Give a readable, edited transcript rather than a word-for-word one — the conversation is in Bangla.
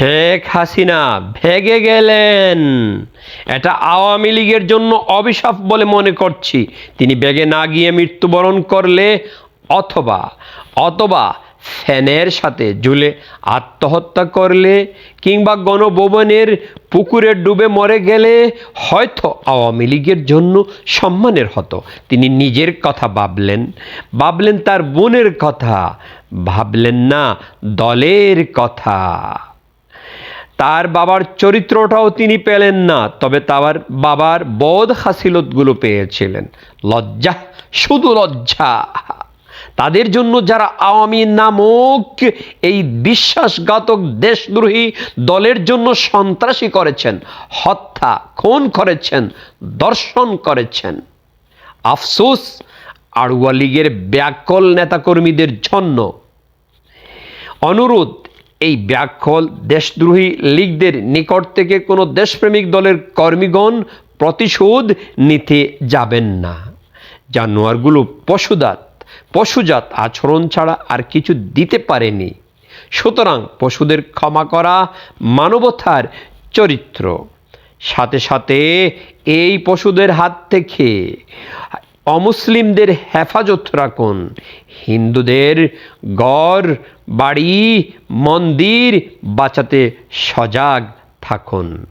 শেখ হাসিনা ভেগে গেলেন। এটা আওয়ামী লীগের জন্য অভিশাপ বলে মনে করছি। তিনি বেগে না গিয়ে মৃত্যুবরণ করলে অথবা অথবা ফ্যানের সাথে ঝুলে আত্মহত্যা করলে কিংবা গণভবনের পুকুরে ডুবে মরে গেলে হয়তো আওয়ামী লীগের জন্য সম্মানের হতো। তিনি নিজের কথা ভাবলেন তার বোনের কথা, ভাবলেন না দলের কথা। তার বাবার চরিত্রটাও তিনি পেলেন না, তবে তার বাবার বোধ হাসিলতগুলো পেয়েছিলেন। লজ্জা, শুধু লজ্জা। তাদের জন্য যারা আওয়ামী নামক এই বিশ্বাসঘাতক দেশদ্রোহী দলের জন্য সন্ত্রাসী করেছেন, হত্যা খুন করেছেন, দর্শন করেছেন। আফসোস আড়ুয়া লীগের ব্যাকল নেতাকর্মীদের জন্য। অনুরোধ, এই ব্যাকল দেশদ্রোহী লীগদের নিকট থেকে কোনো দেশপ্রেমিক দলের কর্মীগণ প্রতিশোধ নিতে যাবেন না। জানোয়ারগুলো পশুজাত আচরণ ছাড়া আর কিছু দিতে পারেনি। সুতরাং পশুদের ক্ষমা করা মানবতার চরিত্র। সাথে সাথে এই পশুদের হাত থেকে অমুসলিমদের হেফাজত রাখুন। হিন্দুদের ঘর বাড়ি মন্দির বাঁচাতে সজাগ থাকুন।